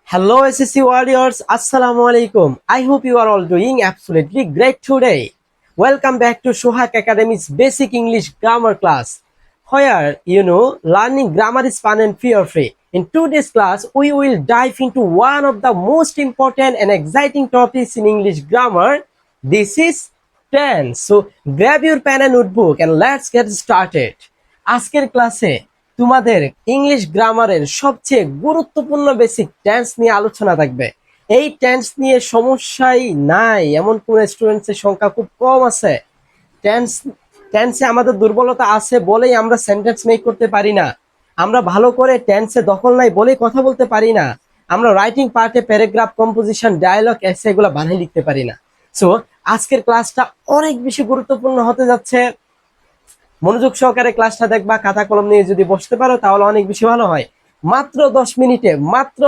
Hello SSC warriors, Assalamu alaikum. I hope you are all doing absolutely great today. Welcome back to Shohak Academy's basic English grammar class, where learning grammar is fun and fear-free. In today's class, we will dive into one of the most important and exciting topics in English grammar. This is tense. So grab your pen and notebook and let's get started. আজকের ক্লাসে তোমাদের English গ্রামারের সবচেয়ে গুরুত্বপূর্ণ basic tense নিয়ে আলোচনা থাকবে। এই টেন্স নিয়ে সমস্যাই নাই এমন কোন স্টুডেন্টসের সংখ্যা খুব কম আছে। টেন্সে আমাদের দুর্বলতা আছে বলেই আমরা সেন্টেন্স মেক করতে পারি না। আমরা ভালো করে টেন্সে দখল নাই বলেই কথা বলতে পারি না। আমরা রাইটিং পার্টে প্যারাগ্রাফ, কম্পোজিশন, ডায়ালগ, এসে এগুলো বানিয়ে লিখতে পারি না। সো আজকের ক্লাসটা অনেক বেশি গুরুত্বপূর্ণ হতে যাচ্ছে। মনোযোগ সহকারে ক্লাসটা দেখবা, খাতা কলম নিয়ে যদি বসতে পারো তাহলে অনেক বেশি ভালো হয়। মাত্র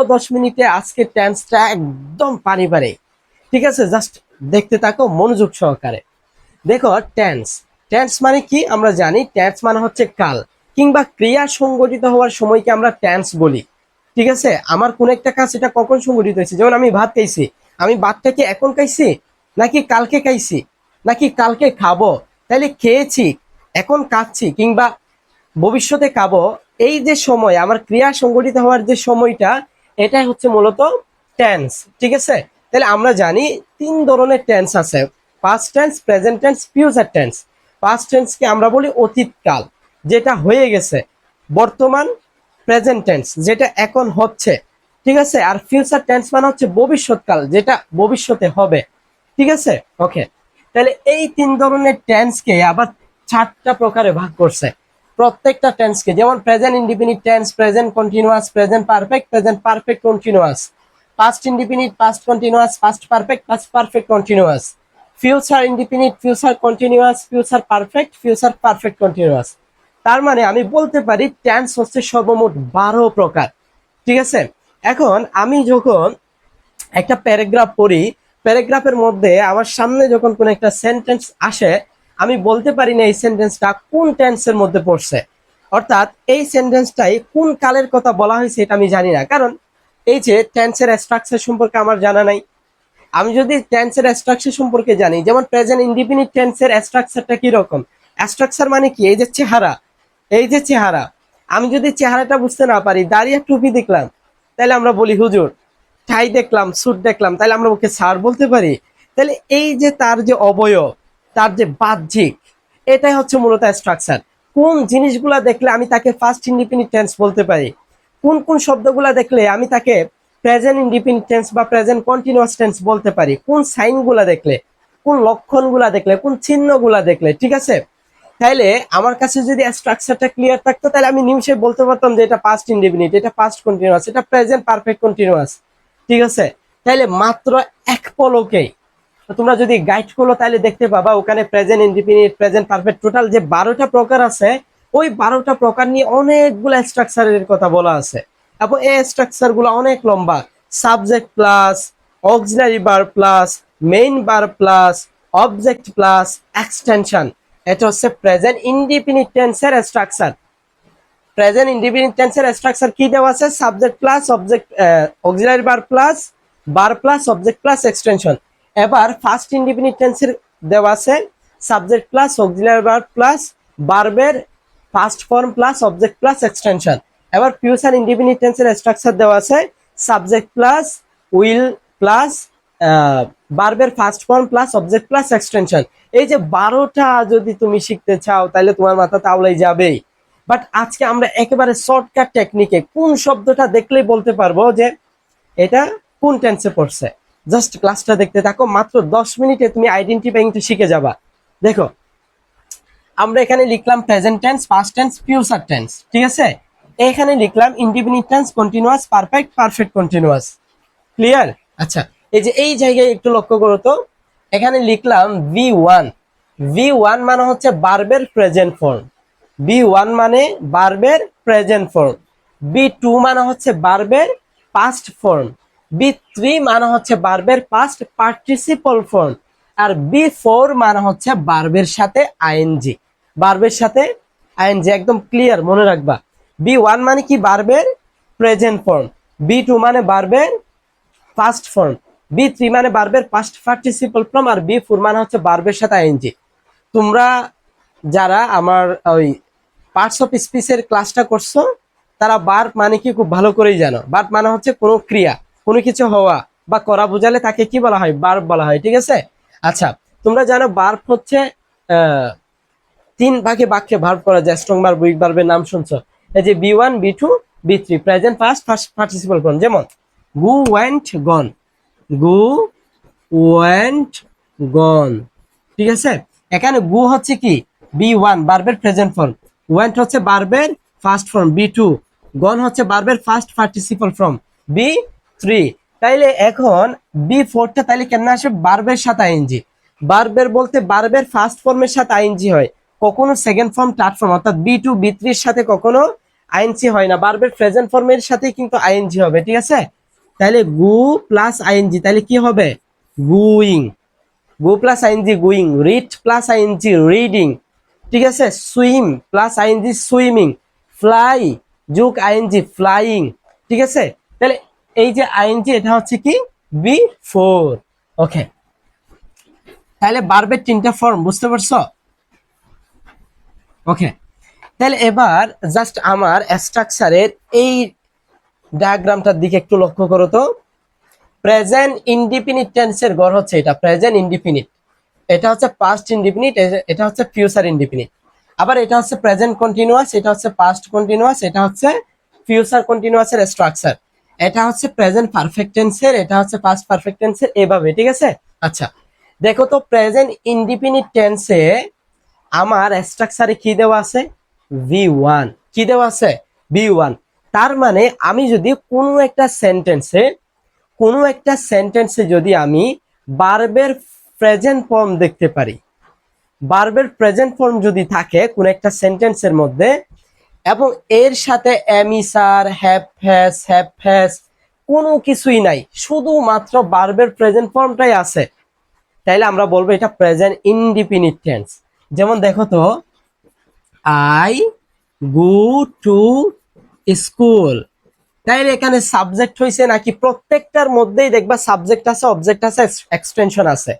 10 মিনিটে আজকে টেন্সটা একদম পানি পারে। ঠিক আছে, জাস্ট দেখতে থাকো মনোযোগ সহকারে। দেখো টেন্স মানে কি আমরা জানি। টেন্স মানে হচ্ছে কাল কিংবা ক্রিয়া সংগঠিত হওয়ার সময়কে আমরা টেন্স বলি। ঠিক আছে, আমার কোন একটা কাজ এটা কখন সংগঠিত হয়েছে, যেমন আমি ভাত খাইছি, আমি ভাতটা কি এখন খাইছি নাকি কালকে খাইছি নাকি কালকে খাবো, তাইলে খেয়েছি, এখন খাচ্ছি কিংবা ভবিষ্যতে খাবো, এই যে সময় আমার ক্রিয়া সংগঠিত হওয়ার যে সময়টা, এটাই হচ্ছে মূলত টেন্স। ঠিক আছে, তাহলে আমরা জানি 3 ধরনের টেন্স আছে: past tense, present tense, future tense. Past টেন্সকে আমরা বলি অতীতকাল, যেটা হয়ে গেছে। বর্তমান প্রেজেন্ট টেন্স, যেটা এখন হচ্ছে। ঠিক আছে, আর ফিউচার টেন্স মানে হচ্ছে ভবিষ্যৎকাল, যেটা ভবিষ্যতে হবে। ঠিক আছে, ওকে। তাহলে এই 3 ধরনের টেন্সকে আবার 4টা প্রকারে ভাগ করছে প্রত্যেকটা টেন্সকে। যেমন present indefinite tense, present continuous, present perfect continuous, past indefinite, past continuous, past perfect continuous, future indefinite, future continuous, future perfect continuous. তার মানে আমি বলতে পারি টেন্স হচ্ছে সর্বমোট 12 প্রকার। ঠিক আছে, এখন আমি যখন একটা প্যারাগ্রাফ পড়ি, প্যারাগ্রাফের মধ্যে আমার সামনে যখন কোন একটা সেন্টেন্স আসে, আমি বলতে পারি না এই সেন্টেন্সটা কোন টেন্সের মধ্যে পড়ছে, অর্থাৎ এই সেন্টেন্সটাই কোন কালের কথা বলা হয়েছে এটা আমি জানি না। কারণ এই যে টেন্সের স্ট্রাকচার সম্পর্কে আমার জানা নাই। আমি যদি টেন্সের স্ট্রাকচার সম্পর্কে জানি, যেমন প্রেজেন্ট ইনডিফিনিট টেন্সের স্ট্রাকচারটা কি রকম। স্ট্রাকচার মানে কি, এই যে চেহারা, আমি যদি চেহারাটা বুঝতে না পারি, দাঁড়িয়ে টুপি দেখলাম তাহলে আমরা বলি হুজুর, টাই দেখলাম, স্যুট দেখলাম তাহলে আমরা ওকে স্যার বলতে পারি। তাহলে এই যে তার যে অবয়ব, তার যে বাহ্যিক, এটাই হচ্ছে মূলত স্ট্রাকচার। কোন জিনিসগুলা দেখলে আমি তাকে ফার্স্ট ইনডিফিনিট টেন্স বলতে পারি, কোন শব্দগুলা দেখলে আমি তাকে প্রেজেন্ট ইনডিফিনিট টেন্স বা প্রেজেন্ট কন্টিনিউয়াস টেন্স বলতে পারি, কোন সাইনগুলা দেখলে, কোন লক্ষণগুলা দেখলে, কোন চিহ্নগুলা দেখলে। ঠিক আছে, তাইলে আমার কাছে যদি স্ট্রাকচারটা ক্লিয়ার থাকতো তাহলে আমি নিমিশে বলতে পারতাম যে এটা পাস্ট ইনডিফিনিট, এটা পাস্ট কন্টিনিউয়াস, এটা প্রেজেন্ট পারফেক্ট কন্টিনিউয়াস। ঠিক আছে, তাইলে মাত্র এক পলকেই তোমরা যদি গাইড করো তাহলে দেখতে পাবা ওখানে present indefinite, present perfect, total যে 12টা প্রকার আছে, ওই 12টা প্রকার নিয়ে অনেকগুলো স্ট্রাকচারের কথা বলা আছে। এবং এই স্ট্রাকচার গুলো অনেক লম্বা। Subject plus auxiliary verb plus main verb plus object plus extension, এটা হচ্ছে প্রেজেন্ট ইনডিফিনিট টেন্সের স্ট্রাকচার। প্রেজেন্ট ইনডিফিনিট টেন্সের স্ট্রাকচার কি দেওয়া আছে? Subject plus object, auxiliary verb plus object plus extension. এবার ফার্স্ট ইনডিফিনিট টেন্সের দেওয়া আছে subject plus auxiliary verb plus ভার্বের first form plus object plus extension. এবার ফিউচার ইনডিফিনিট টেন্সের স্ট্রাকচার দেওয়া আছে সাবজেক্ট প্লাস উইল প্লাস ভার্বের first form plus object plus extension. এই যে 12টা যদি তুমি শিখতে চাও তাহলে তোমার মাথা তাওলাই যাবেই। বাট আজকে আমরা একেবারে শর্টকাট টেকনিকে কোন শব্দটা দেখলেই বলতে পারবো যে এটা কোন টেন্সে পড়ছে। জাস্ট ক্লাসটা দেখতে থাকো, মাত্র 10 মিনিটে তুমি আইডেন্টিফাইংটা শিখে যাবা। দেখো, আমরা এখানে লিখলাম present tense, past tense, future tense. ঠিক আছে, এখানে লিখলাম indefinite tense, continuous, perfect continuous. Clear? আচ্ছা, এই যে এই জায়গায় একটু লক্ষ্য করো তো, এখানে লিখলাম V1 মানে হচ্ছে ভার্বের প্রেজেন্ট ফর্ম, V1 মানে ভার্বের প্রেজেন্ট ফর্ম, V2 মানে হচ্ছে ভার্বের পাস্ট ফর্ম, V3 মানে হচ্ছে ভার্বের পাস্ট পার্টিসিপল ফর্ম, আর B4 মানে হচ্ছে ভার্বের সাথে আইএনজি। একদম ক্লিয়ার, মনে রাখবা। V1 মানে কি? ভার্বের প্রেজেন্ট ফর্ম। V2 মানে ভার্বের ফার্স্ট ফর্ম, বি3 মানে ভার্বের পাস্ট পার্টিসিপল ফর্ম, আর বি4 মানে হচ্ছে ভার্বের সাথে আইএনজি। তোমরা যারা আমার ওই পার্টস অফ স্পিচের ক্লাসটা করছো তারা ভার্ব মানে কি খুব ভালো করেই জানো। ভার্ব মানে হচ্ছে কোনো ক্রিয়া, কোনো কিছু হওয়া বা করা বোঝালে তাকে কি বলা হয়? ভার্ব বলা হয়, ঠিক আছে? আচ্ছা, তোমরা জানো ভার্ব হচ্ছে 3 ভাগে বাক্যে ভার্ব করা যায়, স্ট্রং ভার্ব, উইক ভার্বের নাম শুনছো। এই যে B one, B2, বি3, present first participle form. যেমন গো ওয়েন্ট গন, গো ওয়েন্ট গন, ঠিক আছে? এখানে গো হচ্ছে কি? বি1 ভার্বের প্রেজেন্ট ফর্ম, ওয়েন্ট হচ্ছে ভার্বের ফার্স্ট ফর্ম, বি2 গন হচ্ছে ভার্বের ফার্স্ট পার্টিসিপল ফর্ম, বি3। তাইলে এখন বি4টা তাইলে কেমন আসে? ভার্বের সাথে আইএনজি। ভার্বের বলতে ভার্বের ফার্স্ট ফর্মের সাথে আইএনজি হয়, কখনো সেকেন্ড ফর্ম, থার্ড ফর্ম, অর্থাৎ বি2, বি3 এর সাথে কখনো আইএনজি হয় না। ভার্বের প্রেজেন্ট ফর্মের সাথে কিন্তু আইএনজি হবে, ঠিক আছে? তাহলে গো প্লাস আইএনজি, তাহলে কি হবে? Going, go plus ING going, read plus ING reading, ঠিক আছে? Swim plus ING swimming, fly যোগ আইএনজি ফ্লাইং, ঠিক আছে? তাহলে এই যে আইএনজি এটা হচ্ছে কি? বি4। ওকে, তাহলে ভার্বের 3টা ফর্ম বুঝতে পারছো? ওকে, তাহলে এবার জাস্ট আমার স্ট্রাকচারের এই ডায়াগ্রামটার দিকে একটু লক্ষ্য করো তো। প্রেজেন্ট ইনডিফিনিট টেন্সের গড় হচ্ছে এটা, প্রেজেন্ট ইনডিফিনিট, এটা হচ্ছে পাস্ট ইনডিফিনিট, এটা হচ্ছে ফিউচার ইনডিফিনিট। আবার এটা হচ্ছে প্রেজেন্ট কন্টিনিউয়াস, এটা হচ্ছে পাস্ট কন্টিনিউয়াস, এটা হচ্ছে ফিউচার কন্টিনিউয়াসের স্ট্রাকচার। এটা হচ্ছে প্রেজেন্ট পারফেক্ট টেন্সের, এটা হচ্ছে পাস্ট পারফেক্ট টেন্সের, এভাবে, ঠিক আছে? আচ্ছা, দেখো তো প্রেজেন্ট ইনডিফিনিট টেন্সে আমার স্ট্রাকচারে কি দেওয়া আছে? ভি1। কি দেওয়া আছে? ভি1। তার মানে আমি যদি কোনো একটা সেন্টেন্সে যদি আমি ভার্বের প্রেজেন্ট ফর্ম দেখতে পারি, ভার্বের প্রেজেন্ট ফর্ম যদি থাকে কোন একটা সেন্টেন্সের মধ্যে, এবং এর সাথে am is are, have has কোনো কিছুই নাই, শুধুমাত্র ভার্বের প্রেজেন্ট ফর্মটাই আছে, তাইলে আমরা বলবো এটা প্রেজেন্ট ইনডিফিনিট টেন্স। যেমন দেখো তো, আই গো টু স্কুল, তাইলে এখানে সাবজেক্ট হয়েছে নাকি? প্রত্যেকটার মধ্যেই দেখবা সাবজেক্ট আছে, অবজেক্ট আছে, এক্সটেনশন আছে।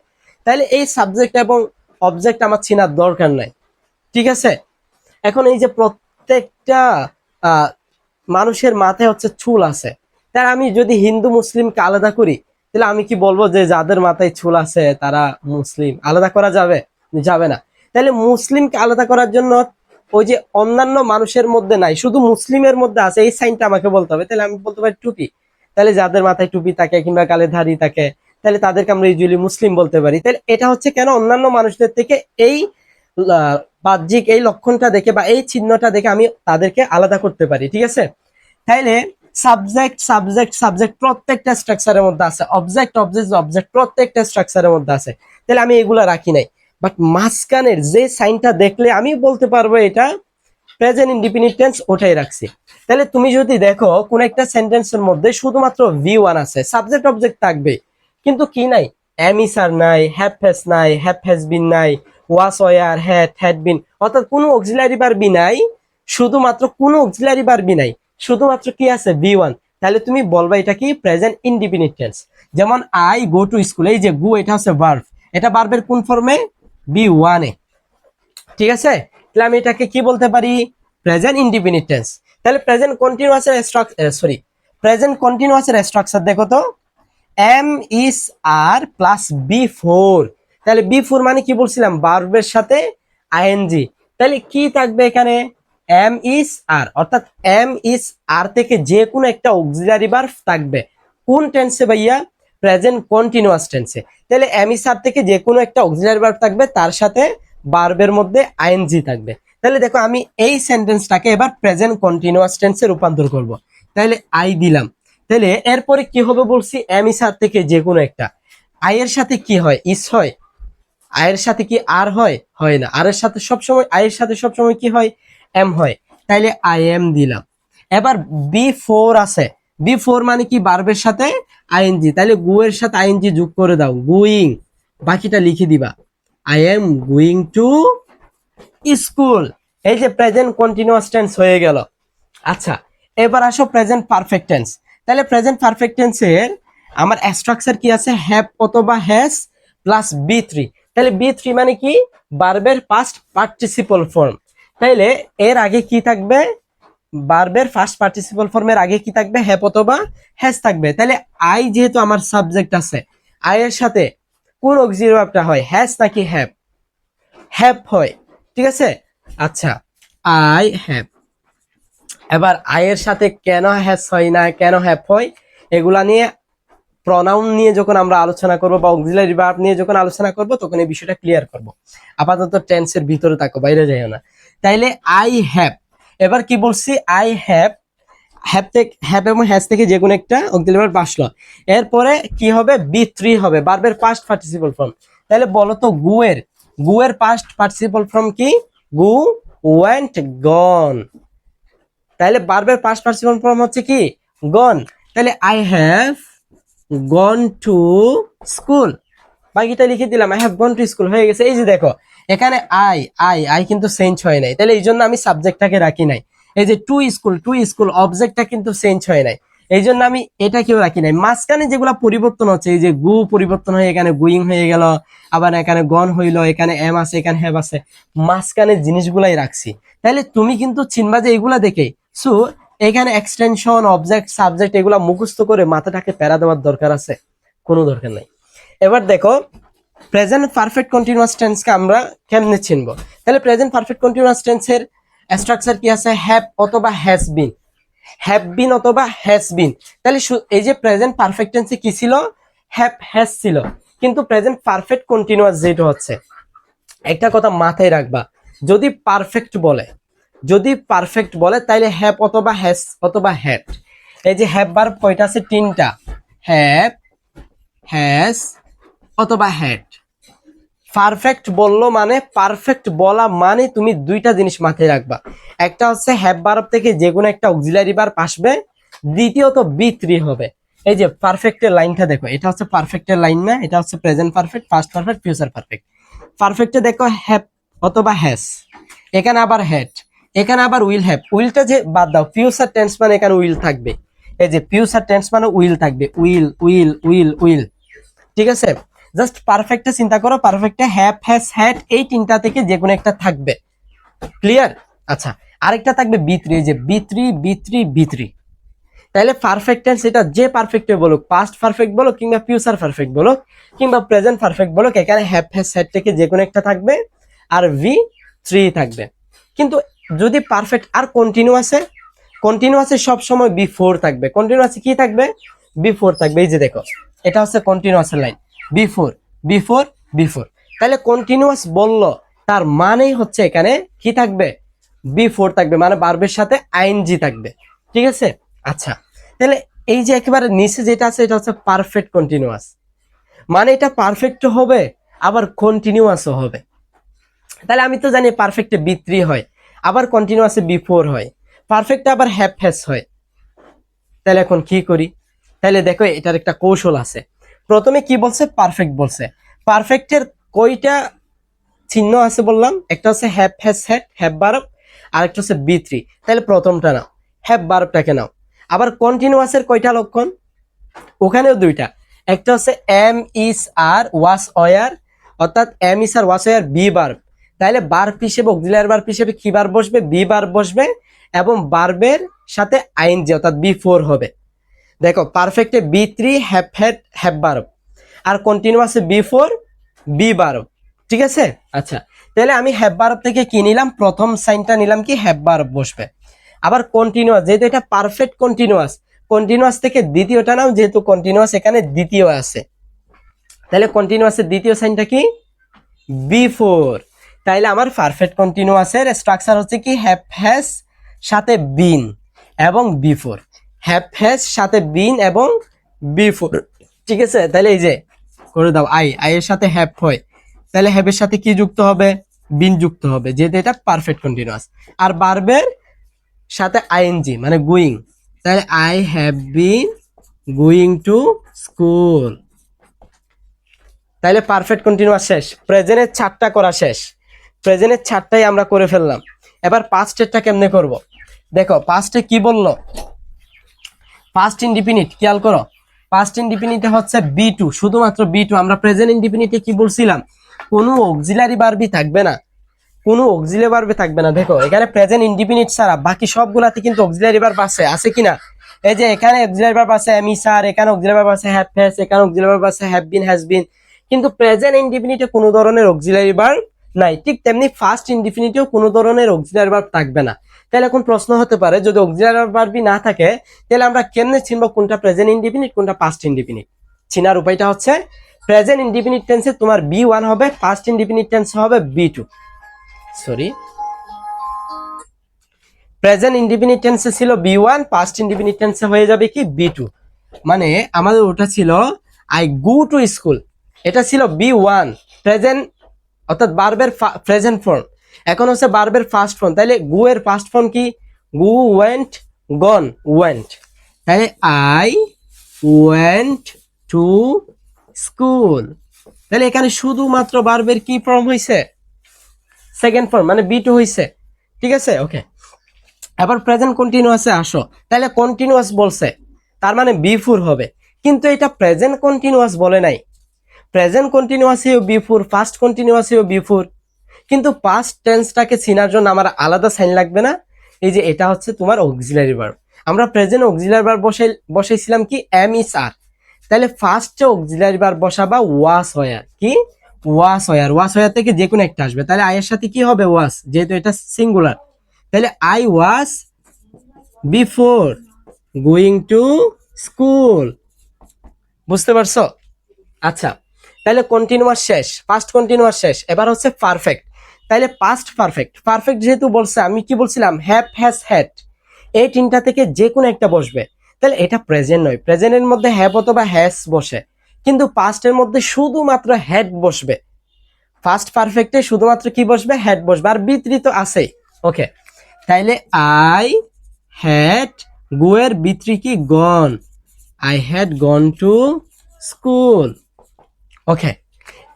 তাইলে এই সাবজেক্ট এবং অবজেক্ট আমার চেনার দরকার নাই, ঠিক আছে? এখন এই যে প্রত্যেকটা মানুষের মাথায় হচ্ছে চুল আছে, তাই আমি যদি হিন্দু মুসলিমকে আলাদা করি, তাহলে আমি কি বলবো যে যাদের মাথায় চুল আছে তারা মুসলিম? আলাদা করা যাবে? যাবে না। তাহলে মুসলিমকে আলাদা করার জন্য ওই যে অন্যান্য মানুষের মধ্যে নাই, শুধু মুসলিমের মধ্যে আছে, এই সাইনটা আমাকে বলতে হবে। তাহলে আমি বলতে পারি টুপি, তাহলে যাদের মাথায় টুপি থাকে কিংবা গালে ধাড়ি থাকে, তাহলে তাদেরকে আমরা ইউজুয়ালি মুসলিম বলতে পারি। তাহলে এটা হচ্ছে কেন? অন্যান্য মানুষদের থেকে এই বাহ্যিক এই লক্ষণটা দেখে বা এই চিহ্নটা দেখে আমি তাদেরকে আলাদা করতে পারি, ঠিক আছে? তাইলে সাবজেক্ট সাবজেক্ট সাবজেক্ট প্রত্যেকটা স্ট্রাকচারের মধ্যে আছে, অবজেক্ট অবজেক্ট অবজেক্ট প্রত্যেকটা স্ট্রাকচারের মধ্যে আছে, তাহলে আমি এগুলা রাখি নাই। বাট মাঝখানের যে সাইনটা দেখলে আমি বলতে পারবো এটা প্রেজেন্ট ইনডিফিনিট টেন্স, ওটাই রাখছি। তাহলে তুমি যদি দেখো কোন একটা সেন্টেন্সের মধ্যে শুধুমাত্র ভি1 আছে, সাবজেক্ট অবজেক্ট থাকবে, কিন্তু কি নাই? এম ইস আর নাই, হ্যাভ হ্যাজ নাই, হ্যাভ হ্যাজ বিন নাই, ওয়াস ওয়ার, হ্যাড বিন, অর্থাৎ কোনো অক্সিলারি ভার্বই নাই, শুধুমাত্র কোনো অক্সিলারি ভার্বই নাই, শুধুমাত্র কি আছে? ভি1। তাহলে তুমি বলবা এটা কি? Present indefinite tense. যেমন আই গো টু স্কুল, এই যে গো, এটা হচ্ছে ভার্ব, এটা ভার্বের কোন ফর্মে? বি1 এ, ঠিক আছে? তাহলে আমি এটাকে কি বলতে পারি? Present indefinite tense. তাহলে প্রেজেন্ট কন্টিনিউয়াসের প্রেজেন্ট কন্টিনিউয়াসের স্ট্রাকচার দেখো তো, এম ইস আর প্লাস বি4। তাহলে বি4 মানে কি বলছিলাম? ভার্বের সাথে আইএনজি। তাহলে কি থাকবে এখানে? এম ইস আর, অর্থাৎ এম ইস আর থেকে যে কোনো একটা অক্সিলারি ভার্ব থাকবে। কোন টেন্সে ভাইয়া? প্রেজেন্ট কন্টিনিউয়াস টেন্সে। তাহলে এম ইস আর থেকে যে কোনো একটা অক্সিলারি ভার্ব থাকবে, তার সাথে ভার্বের মধ্যে আইএনজি থাকবে। তাহলে দেখো আমি এই সেন্টেন্সটাকে এবার প্রেজেন্ট কন্টিনিউয়াস টেন্সে রূপান্তর করব। তাহলে আই দিলাম, তাহলে এরপরে কি হবে বলছি? এম ইস আর থেকে যে কোনো একটা। আই এর সাথে কি হয়? ইস হয়। আয়ের সাথে কি আর হয়? হয় না। আর এর সাথে সবসময়, আয়ের সাথে সবসময় কি হয়? এম হয়। তাইলে আই এম দিলাম। এবার বি4 আছে, বি4 মানে কি? ভার্বের সাথে আইএনজি, তাহলে গো এর সাথে আইএনজি যোগ করে দাও, গোয়িং, বাকিটা লিখে দিবা, I am going to school. এই যে প্রেজেন্ট কন্টিনিউয়াস টেন্স হয়ে গেল। আচ্ছা, এবার আসো প্রেজেন্ট পারফেক্ট টেন্স। তাহলে প্রেজেন্ট পারফেক্ট টেন্সের আমার স্ট্রাকচার কি আছে, হ্যাভ অথবা হ্যাজ প্লাস বি থ্রি। তাহলে বি থ্রি মানে কি, ভার্বের পাস্ট পার্টিসিপল ফর্ম। তাইলে এর আগে কি থাকবে, ভার্বের ফার্স্ট পার্টিসিপল ফর্মের আগে কি থাকবে, হ্যাভ অথবা হ্যাজ থাকবে। তাহলে আই যেহেতু আমার সাবজেক্ট আছে, আই এর সাথে কোন অক্সিলারি ভার্বটা হয়, হ্যাজ নাকি হ্যাভ? হ্যাভ হয়, ঠিক আছে। আচ্ছা, আই হ্যাভ। এবার আই এর সাথে কেন হ্যাজ হয় না, কেন হ্যাভ হয়, এগুলা নিয়ে, প্রনাউন নিয়ে যখন আমরা আলোচনা করব বা অক্সিলারি ভার্ব নিয়ে যখন আলোচনা করব তখন এই বিষয়টা ক্লিয়ার করব। আপাতত টেন্সের ভিতরে থাকো, বাইরে যাইও না। তাইলে আই হ্যাভ, এবার কি বলছি, আই হ্যাভ, হ্যাভ থেকে, হ্যাভ এবং হ্যাজ থেকে যে কোনো একটা অক্সিলারি ভার্ব আসলো, এরপরে কি হবে, বি থ্রি হবে, ভার্বের পাস্ট পার্টিসিপল ফর্ম। তাহলে বলো তো গু এর পাস্ট পার্টিসিপল ফর্ম কি, গু, ওয়েন্ট, গন। তাহলে ভার্বের পাস্ট পার্টিসিপল ফর্ম হচ্ছে কি, গন। তাহলে I have gone to school, বাকিটা লিখে দিলাম, I have gone to school, হয়ে গেছে। এই যে দেখো এখানে আই আই আই কিন্তু চেঞ্জ হয় নাই, তাহলে এই জন্য আমি সাবজেক্টটাকে রাখি নাই। এই যে টু স্কুল অবজেক্টটা কিন্তু চেঞ্জ হয় নাই, এই জন্য আমি এটা কেউ রাখি নাই। মাঝখানে যেগুলা পরিবর্তন হচ্ছে, এই যে গু পরিবর্তন হয়ে এখানে গুইং হয়ে গেল, আবার এখানে গন হইলো, এখানে এম আছে, এখানে হ্যাভ আছে, মাঝখানে জিনিসগুলাই রাখছি। তাহলে তুমি কিন্তু চিনবা যে এগুলা দেখে। সো এখানে এক্সটেনশন, অবজেক্ট, সাবজেক্ট এগুলা মুখস্থ করে মাথাটাকে প্যারা দেওয়ার দরকার আছে? কোনো দরকার নাই। এবার দেখো প্রেজেন্ট পারফেক্ট কন্টিনিউয়াস টেন্সকে আমরা কেমনে চিনবো। তাহলে প্রেজেন্ট পারফেক্ট কন্টিনিউয়াস টেন্সের স্ট্রাকচার কি আছে, হ্যাভ অথবা হ্যাজ বিন, হ্যাভ বিন অথবা হ্যাজ বিন। তাহলে এই যে প্রেজেন্ট পারফেক্ট টেন্সে কি ছিল, হ্যাভ হ্যাজ ছিল, কিন্তু প্রেজেন্ট পারফেক্ট কন্টিনিউয়াস যেটা হচ্ছে, একটা কথা মাথায় রাখবা, যদি পারফেক্ট বলে, যদি পারফেক্ট বলে তাইলে হ্যাভ অথবা হ্যাজ অথবা হ্যাড। এই যে হ্যাভ ভার্ব কয়টা আছে, তিনটা, হ্যাভ, হ্যাজ অথবা হ্যাড। পারফেক্ট বললো মানে, পারফেক্ট বলা মানে তুমি দুইটা জিনিস মাথায় রাখবা, একটা হচ্ছে হ্যাভ ভার্ব থেকে যে কোনো একটা অক্সিলারি ভার্ব আসবে, দ্বিতীয়ত বি থ্রি হবে। এই যে পারফেক্টের লাইনটা দেখো, এটা হচ্ছে পারফেক্টের লাইন না, এটা হচ্ছে present perfect, past perfect, future perfect. পারফেক্টে দেখো হ্যাভ অথবা হ্যাজ, এখানে আবার হ্যাড, এখানে আবার উইল হ্যাভ, উইলটা যে বাদ দাও, ফিউচার টেন্স মানে এখানে উইল থাকবে। এই যে ফিউচার টেন্স মানে উইল থাকবে, উইল উইল উইল উইল, ঠিক আছে। জাস্ট পারফেক্টে চিন্তা করো, পারফেক্টে হ্যাভ, হ্যাজ, হ্যাড, এই তিনটা থেকে যে কোনো একটা থাকবে, ক্লিয়ার। আচ্ছা, আরেকটা থাকবে বি থ্রি, এই যে V three V three V three. তাহলে পারফেক্ট টেন্স এটা যে পারফেক্টে বলুক, পাস্ট পারফেক্ট বলো কিংবা ফিউচার পারফেক্ট বলো কিংবা প্রেজেন্ট পারফেক্ট বলো, এখানে হ্যাভ, হ্যাজ, হ্যাড থেকে যে কোনো একটা থাকবে আর ভি থ্রি থাকবে। কিন্তু যদি পারফেক্ট আর কন্টিনিউয়াসে, কন্টিনিউয়াসে সব সময় বি ফোর থাকবে, কন্টিনিউয়াসে কি থাকবে, বি ফোর থাকবে। এই যে দেখো এটা হচ্ছে কন্টিনিউয়াসের line, V four V four V four. তাহলে কন্টিনিউয়াস বললো তার মানেই হচ্ছে এখানে কি থাকবে, বি ফোর থাকবে, মানে ভার্বের সাথে আইএনজি থাকবে, ঠিক আছে। আচ্ছা, তাহলে এই যে একেবারে নিচে যেটা আছে এটা হচ্ছে পারফেক্ট কন্টিনিউয়াস, মানে এটা পারফেক্ট হবে আবার কন্টিনিউয়াসও হবে। তাহলে আমি তো জানি পারফেক্টে বি থ্রি হয়, আবার কন্টিনিউয়াসে বি ফোর হয়, পারফেক্টে আবার হ্যাভ হ্যাজ হয়। তাহলে এখন কি করি, তাহলে দেখো এটার একটা কৌশল আছে। প্রথমে কি বলছে, পারফেক্ট বলছে, পারফেক্টের কয়টা চিহ্ন আছে বললাম, একটা হচ্ছে have has had, have verb, আর একটা হচ্ছে বি থ্রি। তাহলে প্রথমটা নাও, হ্যাভ ভার্বটাকে নাও। আবার কন্টিনিউয়াসের কয়টা লক্ষণ, ওখানেও দুইটা, একটা হচ্ছে am is are was were, অর্থাৎ am is are was were be verb. তাহলে ভার্ব হিসেবে, অক্সিলারি ভার্ব হিসেবে কি ভার্ব বসবে, বি ভার্ব বসবে, এবং ভার্বের সাথে আইএনজি অর্থাৎ বি ফোর হবে। দেখো পারফেক্টে V three have had have verb, আর কন্টিনিউয়াসে বি ফোর বি ভার্ব, ঠিক আছে। আচ্ছা, তাহলে আমি হ্যাভ ভার্ব থেকে কি নিলাম, প্রথম সাইনটা নিলাম কি, হ্যাভ ভার্ব বসবে। আবার কন্টিনিউয়াস, যেহেতু এটা পারফেক্ট কন্টিনিউয়াস, কন্টিনিউয়াস থেকে দ্বিতীয়টা নাও, যেহেতু কন্টিনিউয়াস এখানে দ্বিতীয় আছে, তাহলে কন্টিনিউয়াসের দ্বিতীয় সাইনটা কি, বি ফোর। তাইলে আমার পারফেক্ট কন্টিনিউয়াসের স্ট্রাকচার হচ্ছে কি, হ্যাভ হ্যাজ সাথে বিন এবং বি ফোর, হ্যাভ হ্যাজ সাথে বিন এবং বি ফোর, ঠিক আছে। তাহলে এই যে করে দাও, আই আই এর সাথে হ্যাভ হয়, তাহলে হ্যাভের সাথে কি যুক্ত হবে, বিন যুক্ত হবে, যেহেতু এটা পারফেক্ট কন্টিনিউয়াস। আর ভার্বের সাথে আইএনজি মানে গোয়িং, তাহলে I have bin going to school. তাহলে পারফেক্ট কন্টিনিউয়াস শেষ, প্রেজেন্টের 4টা করা শেষ, প্রেজেন্টের 4টাই আমরা করে ফেললাম। এবার পাস্টেরটা কেমনে করব, দেখো পাস্টে কি বললো, পাস্ট ইনডিফিনিট খেয়াল করো, পাস্ট ইনডিফিনিটে হচ্ছে বি টু, শুধুমাত্র বি টু। আমরা প্রেজেন্ট ইনডিফিনিটে কি বলছিলাম, কোনো অক্সিলারি ভার্বই থাকবে না, কোনো অক্সিলারি ভার্ব থাকবে না। দেখো এখানে প্রেজেন্ট ইনডিফিনিট ছাড়া বাকি সবগুলাতে কিন্তু অক্সিলারি ভার্ব আছে কিনা? এই যে এখানে অক্সিলারি ভার্ব আছে এম ইজ আর, এখানে অক্সিলারি ভার্ব আছে হ্যাভ হ্যাজ, এখানে অক্সিলারি ভার্ব আছে হ্যাভ বিন হ্যাজ বিন, কিন্তু প্রেজেন্ট ইনডিফিনিটে কোনো ধরনের অক্সিলারি ভার্ব নাই। ঠিক তেমনি ফার্স্ট ইনডিফিনিটেও কোনো ধরনের অক্সিলারি ভার্ব থাকবে না। তাহলে এখন প্রশ্ন হতে পারে, যদি অক্সিলারি ভার্বই না থাকে তাহলে আমরা কেমনে চিনব কোনটা প্রেজেন্ট ইনডিফিনিট কোনটা পাস্ট ইনডিফিনিট? চিনার উপায়টা হচ্ছে, প্রেজেন্ট ইনডিফিনিট টেন্সে তোমার বি1 হবে, পাস্ট ইনডিফিনিট টেন্সে হবে বি2। সরি, প্রেজেন্ট ইনডিফিনিট টেন্সে ছিল বি1, পাস্ট ইনডিফিনিট টেন্সে হয়ে যাবে কি বি2। মানে আমাদের ওটা ছিল আই গো টু স্কুল, এটা ছিল বি1 প্রেজেন্ট, অর্থাৎ ভার্বের প্রেজেন্ট ফর্ম। এখন হচ্ছে ভার্বের ফার্স্ট ফর্ম, তাহলে গো এর ফার্স্ট ফর্ম কি? গো, ওয়েন্ট, গন, ওয়েন্ট। তাহলে আই ওয়েন্ট টু স্কুল, তাহলে এখানে শুধুমাত্র ভার্বের কি ফর্ম হয়েছে? সেকেন্ড ফর্ম, মানে বি2 হয়েছে। ঠিক আছে, ওকে। এবার প্রেজেন্ট কন্টিনিউয়াসে আসো, তাহলে কন্টিনিউয়াস বলছে, তার মানে বি4 হবে, কিন্তু এটা প্রেজেন্ট কন্টিনিউয়াস বলে নাই। প্রেজেন্ট কন্টিনিউয়াসেও বি4, ফার্স্ট কন্টিনিউয়াসেও বি4, কিন্তু পাস্ট টেন্সটাকে চিনার জন্য আমার আলাদা সাইন লাগবে না? এই যে এটা হচ্ছে তোমার অক্সিলারি ভার্ব। আমরা প্রেজেন্ট অক্সিলারি ভার্ব বসাইছিলাম কি এম ইজ আর, তাহলে ফার্স্টে অক্সিলারি ভার্ব বসাবা ওয়াস হয়ার, কি ওয়াস হয়ার, ওয়াস হয়ার থেকে যে কোনো একটা আসবে, তাহলে আয়ের সাথে কি হবে? ওয়াস, যেহেতু এটা সিঙ্গুলার। তাহলে I was before going to school, বুঝতে পারছো? আচ্ছা, তাহলে কন্টিনিউয়াস শেষ, পাস্ট কন্টিনিউয়াস শেষ, এবার হচ্ছে পারফেক্ট। তাহলে পাস্ট পারফেক্ট, পারফেক্ট যেহেতু বলছে, আমি কি বলছিলাম? হ্যাভ হ্যাজ হ্যাড, এই তিনটা থেকে যে কোনো একটা বসবে। তাহলে এটা প্রেজেন্ট নয়, প্রেজেন্টের মধ্যে হ্যাভ অথবা হ্যাজ বসে, কিন্তু পাস্টের মধ্যে শুধুমাত্র হ্যাড বসবে। ফার্স্ট পারফেক্টে শুধুমাত্র কি বসবে? হ্যাড বসবে, আর বিতরিত আছে। ওকে, তাইলে আই হ্যাড, গো এর বিতরি কি? Gone, I had gone to school. Okay,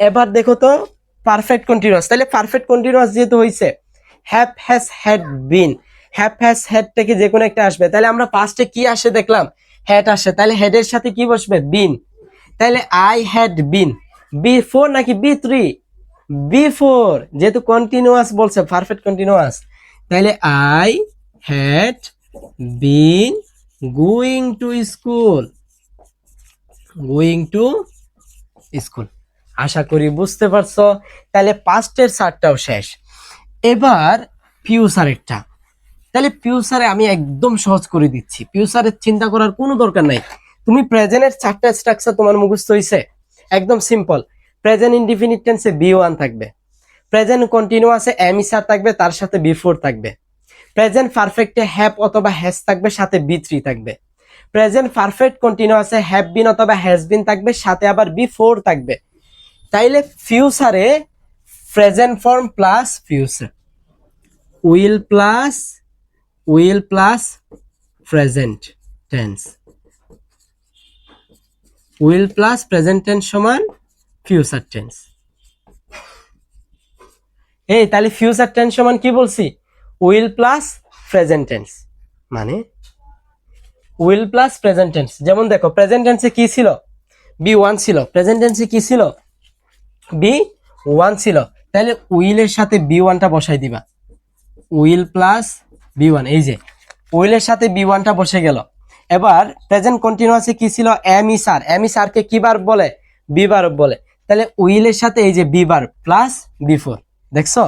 এবার দেখো তো পারফেক্ট কন্টিনিউয়াস, তাহলে পারফেক্ট কন্টিনিউয়াস যেহেতু হয়েছে, have has had been, have has had থেকে যে কোনো একটা আসবে। তাহলে আমরা পাস্টে কি আসে দেখলাম? হ্যাড আসে, তাহলে হেডের সাথে কি বসবে? বিন। তাহলে আই হ্যাড বিন, বি4 নাকি বি3? বি4, যেহেতু কন্টিনিউয়াস বলছে, পারফেক্ট কন্টিনিউয়াস। তাহলে I had been going to school, going to school. আশা করি বুঝতে পারছো। তাহলে পাস্টের সারটাও শেষ, এবার ফিউচারেরটা। তাহলে ফিউচারে আমি একদম সহজ করে দিচ্ছি, ফিউচারের চিন্তা করার কোনো দরকার নাই। তুমি প্রেজেন্টের চারটা স্ট্রাকচার তোমার মুখস্থ হয়েছে, একদম সিম্পল। প্রেজেন্ট ইনডিফিনিট টেন্সে বি1 থাকবে, প্রেজেন্ট কন্টিনিউয়াসে এম ইজ আর থাকবে, তার সাথে বি4 থাকবে, প্রেজেন্ট পারফেক্টে হ্যাভ অথবা হ্যাজ থাকবে, সাথে বি3 থাকবে, প্রেজেন্ট পারফেক্ট কন্টিনিউয়াসে হ্যাভ বিন অথবা হ্যাজ বিন থাকবে, সাথে আবার বি4 থাকবে। তাইলে ফিউচারে present form plus future, will plus present tense, will plus present tense সমান ফিউচার টেন্স। এই তাহলে ফিউচার টেন্স সমান কি বলছি? উইল প্লাস প্রেজেন্ট টেন্স, মানে উইল প্লাস প্রেজেন্ট টেন্স। যেমন দেখো প্রেজেন্ট টেন্সে কি ছিল? বি1 ছিল, প্রেজেন্ট টেন্সে কি ছিল? বি1 ছিল, তাহলে উইলের সাথে বি1টা বসাই দিবা, উইল প্লাস বি1। এই যে উইলের সাথে বি1টা বসে গেল। এবার প্রেজেন্ট কন্টিনিউয়াসে কি ছিল? Am is are, am is are কে কি ভার্ব বলে? বি ভার্ব বলে। তাহলে উইলের সাথে এই যে বি ভার্ব প্লাস বি4, দেখছো?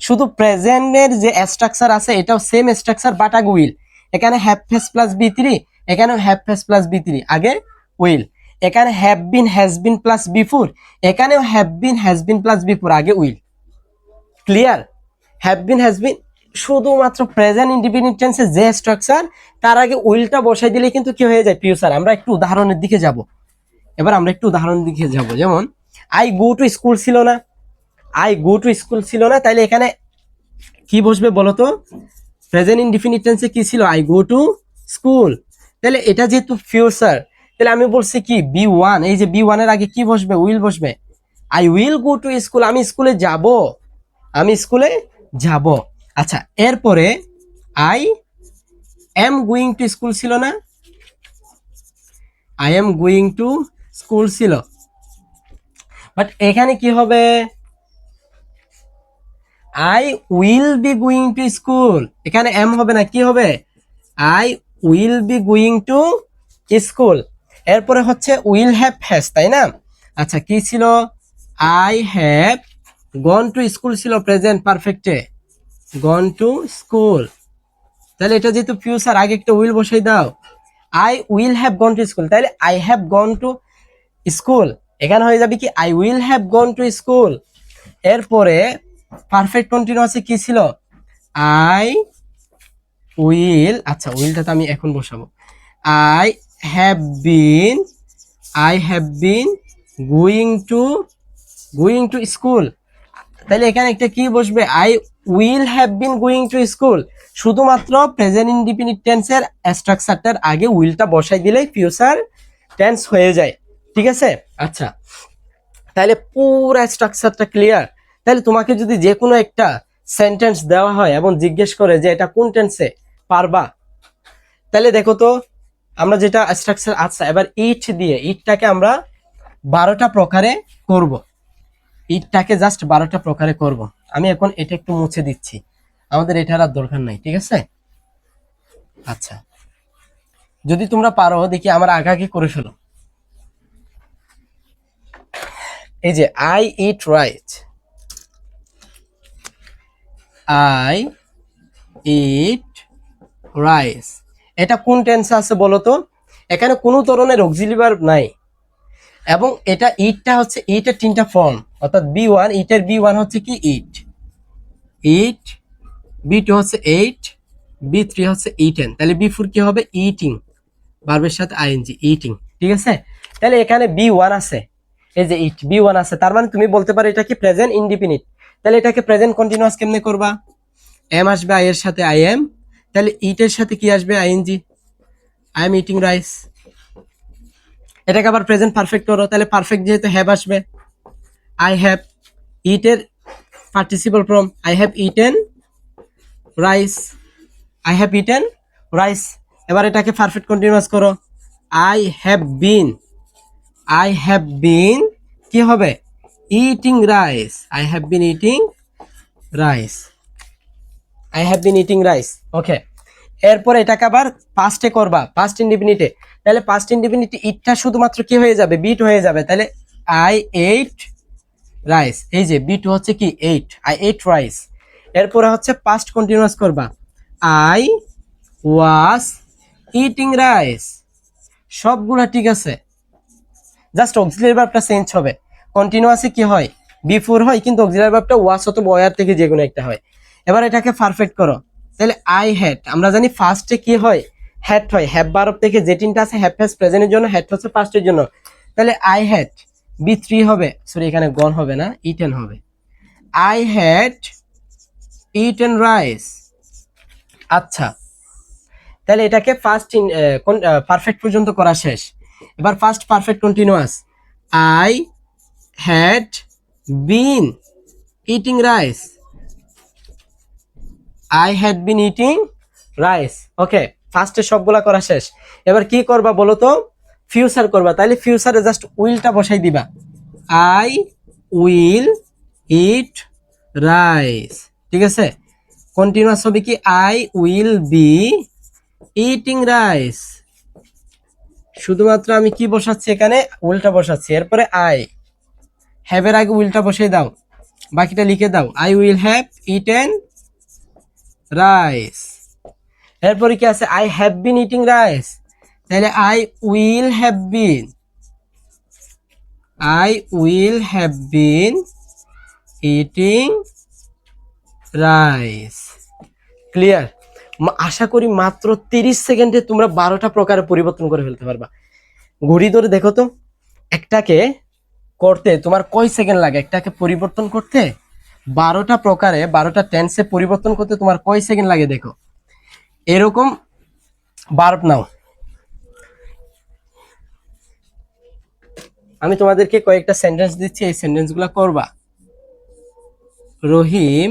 শুধু প্রেজেন্টের যে স্ট্রাকচার আছে এটাও সেম স্ট্রাকচার, বাট আগে উইল। এখানে হ্যাভ হ্যাজ প্লাস বি3, এখানেও হ্যাভ হ্যাজ প্লাস বি3, আগে উইল। এখানে have been has been plus V four, এখানেও have been has been plus V four, আগে will. Clear? Have been has been শুধুমাত্র প্রেজেন্ট ইনডিফিনিট টেন্সে যে স্ট্রাকচার, তার আগে উইলটা বসাই দিলে কিন্তু কি হয়ে যায়? ফিউচার। আমরা একটু উদাহরণের দিকে যাব, এবার আমরা একটু উদাহরণের দিকে যাব। যেমন আই গো টু স্কুল ছিল না, আই গো টু স্কুল ছিল না, তাইলে এখানে কি বসবে বলো তো? প্রেজেন্ট ইনডিফিনিট টেন্সে কি ছিল? I go to school. তাহলে এটা যেহেতু ফিউচার, তাহলে আমি বলছি কি বি1, এই যে বি1 এর আগে কি বসবে? উইল বসবে। I will go to school, আমি স্কুলে যাব, আমি স্কুলে যাব। আচ্ছা, এরপরে I am going to school ছিল না, I am going to school ছিল, বাট এখানে কি হবে, I will be going to school, এখানে এম হবে না, কি হবে, I will be going to school. এরপরে হচ্ছে উইল হ্যাভ হ্যাজ, তাই না? আচ্ছা কি ছিল, I have gone to school ছিল প্রেজেন্ট পারফেক্টে, গন টু স্কুল। তাহলে এটা যেহেতু ফিউচার, আগে একটা উইল বসাই দাও, I will have gone to school, তাহলে I have gone to school, এখানে হয়ে যাবে কি I will have gone to school. এরপরে পারফেক্ট কন্টিনিউয়াসে কি ছিল, আই উইল, আচ্ছা উইলটা তো আমি এখন বসাবো, I have been, I have bin going to school. তাহলে এখানে একটা কি বসবে, I will have bin going to school, শুধুমাত্র প্রেজেন্ট ইনডিফিনিট টেন্সের স্ট্রাকচারটার আগে উইলটা বসাই দিলেই ফিউচার টেন্স হয়ে যায়, ঠিক আছে? আচ্ছা তাহলে পুরো স্ট্রাকচারটা ক্লিয়ার। তাহলে তোমাকে যদি যে কোনো একটা সেন্টেন্স দেওয়া হয় এবং জিজ্ঞেস করে যে এটা কোন টেন্সে, পারবা? তাহলে দেখো তো আমরা যেটা স্ট্রাকচার, আচ্ছা এবার ইট দিয়ে, ইটটাকে আমরা 12টা প্রকারে করব, ইটটাকে জাস্ট 12টা প্রকারে করব। আমি এখন এটা একটু মুছে দিচ্ছি, আমাদের এটার আর দরকার নাই, ঠিক আছে? আচ্ছা যদি তোমরা পারো দেখি আমার আগাকে করে ফেলো। এই যে I eat rice, I eat rice, এটা কোন টেন্সে আছে বলো তো? এখানে কোনো ধরনের অক্সিলারি ভার্ব নাই, এবং এটা ইটটা হচ্ছে, ইটের 3টা ফর্ম, অর্থাৎ বি1, ইটের বি1 হচ্ছে কি ইট, ইট, বি2 হচ্ছে এইট, বি3 হচ্ছে ইটেন, তাহলে বি4 কি হবে, ইটিং, ভার্বের সাথে আইএনজি, ইটিং, ঠিক আছে? তাহলে এখানে বি1 আছে, এই যে ইট বি1 আছে, তার মানে তুমি বলতে পারো এটা কি প্রেজেন্ট ইনডিফিনিট। তাহলে এটাকে প্রেজেন্ট কন্টিনিউয়াস কেমনে করবা, এম আসবে আই এর সাথে, আই এম, তাহলে ইটের সাথে কি আসবে, ING, I am eating rice. এটাকে আবার প্রেজেন্ট পারফেক্ট করো, তাহলে পারফেক্ট যেহেতু হ্যাভ আসবে, আই হ্যাভ, ইটের participle form, I have eaten rice, I have eaten rice. এবার এটাকে পারফেক্ট কন্টিনিউয়াস করো, I have been, I have been কি হবে, eating rice, I have been eating rice, I have been eating rice. Okay, এরপর এটাকে আবার পাস্টে করবা, past ইনডিফিনিটে, তাহলে পাস্ট ইনডিফিনিটে ইটটা শুধুমাত্র কি হয়ে যাবে, বিট হয়ে যাবে, তাহলে আই এইট রাইস, এই যে বি2 হচ্ছে কি এইট, আই এইট রাইস। এরপরে হচ্ছে পাস্ট কন্টিনিউয়াস করবা, আই ওয়াজ ইটিং রাইস, সবগুলা ঠিক আছে, জাস্ট অক্সিলারি ভার্বটা চেঞ্জ হবে। কন্টিনিউয়াসে কি হয়, বি4 হয়, কিন্তু অক্সিলারি ভার্বটা ওয়াজ অথবা ওয়ার থেকে যে কোনো একটা হয়। এবার এটাকে পারফেক্ট করো, তাহলে আই হ্যাড, আমরা জানি ফার্স্টে কি হয়, হ্যাড হয়, হ্যাভ ভার্ব থেকে যে 3টা আছে, হ্যাভ হ্যাজ প্রেজেন্টের জন্য, হ্যাড হচ্ছে পাস্টের জন্য, তাহলে আই হ্যাড, বি3 হবে, সরি এখানে গন হবে না, ইটেন হবে, আই হ্যাড ইটেন রাইস। আচ্ছা তাহলে এটাকে ফার্স্ট পারফেক্ট পর্যন্ত করা শেষ। এবার first perfect continuous, I had been eating rice, I had been eating rice. Okay, ফার্স্টে সবগুলা করা শেষ। এবার কি করবা বলো তো, ফিউচার করবা, তাহলে ফিউচারে জাস্ট উইলটা বসাই দিবা, আই উইল ইট রাইস, ঠিক আছে? কন্টিনিউয়াস হবে কি, I will be eating rice, শুধুমাত্র আমি কি বসাচ্ছি এখানে, উইলটা বসাচ্ছি। এরপরে আই হ্যাভের আগে উইলটা বসিয়ে দাও, বাকিটা লিখে দাও, I will have eaten rice. এরপরে কি আছে, I have been eating rice, তাহলে I will have been, I will have been eating rice. Clear? আশা করি মাত্র 30 সেকেন্ডে তোমরা 12টা প্রকারে পরিবর্তন করে ফেলতে পারবা। ঘড়ি ধরে দেখো তো, একটাকে করতে তোমার কয় সেকেন্ড লাগে, একটাকে পরিবর্তন করতে 12টা প্রকারে, 12টা টেন্সে পরিবর্তন করতে তোমার কয় সেকেন্ড লাগে দেখো। এরকম ভার্ব নাও, আমি তোমাদেরকে কয়েকটা সেন্টেন্স দিচ্ছি, এই সেন্টেন্সগুলো করবা। রহিম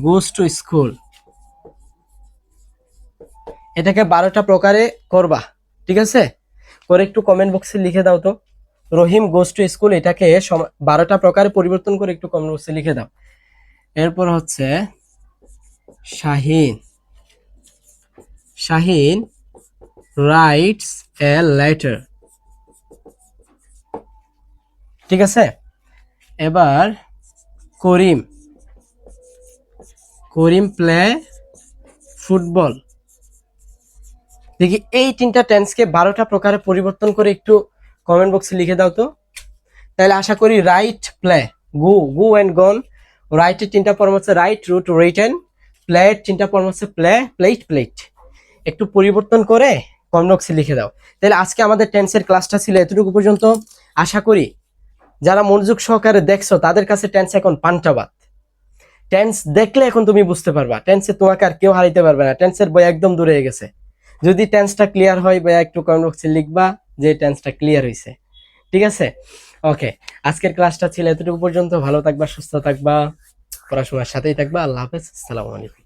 গোস টু স্কুল, এটাকে 12টা প্রকারে করবা। ঠিক আছে, করে একটু কমেন্ট বক্সে লিখে দাও তো। রহিম গোস টু স্কুল এটাকে 12টা প্রকারে পরিবর্তন করে একটু কমেন্ট বক্সে লিখে দাও। এরপর হচ্ছে Shahin, Shahin writes a letter. ঠিক আছে, এবার করিম, করিম প্লে ফুটবল। দেখি এই তিনটা টেন্সকে 12টা প্রকারে পরিবর্তন করে একটু কমেন্ট বক্সে লিখে দাও তো। তাহলে আশা করি write play, go go and গন, রাইটের তিনটা ফর্ম হচ্ছে রাইট, রুট, রিটেন। প্লের তিনটা ফর্ম হচ্ছে প্লে, প্লেট, প্লেট। একটু পরিবর্তন করে কমেন্ট বক্সে লিখে দাও। তাহলে আজকে আমাদের টেন্সের ক্লাসটা ছিল এতটুকু পর্যন্ত। আশা করি যারা মনোযোগ সহকারে দেখছো তাদের কাছে টেন্স এখন পান্তাভাত। টেন্স দেখলে এখন তুমি বুঝতে পারবা, টেন্সে তোমাকে আর কেউ হারাইতে পারবে না, টেন্সের বই একদম দূরে গেছে। যদি টেন্সটা ক্লিয়ার হয় ভাইয়া একটু কমেন্ট বক্সে লিখবা যে টেন্সটা ক্লিয়ার হয়েছে। ঠিক আছে, ওকে। আজকের ক্লাসটা ছিল এতটুকু পর্যন্ত। ভালো থাকবা, সুস্থ থাকবা, পড়াশোনার সাথেই থাকবা। আল্লাহ হাফেজ, আসসালামু আলাইকুম।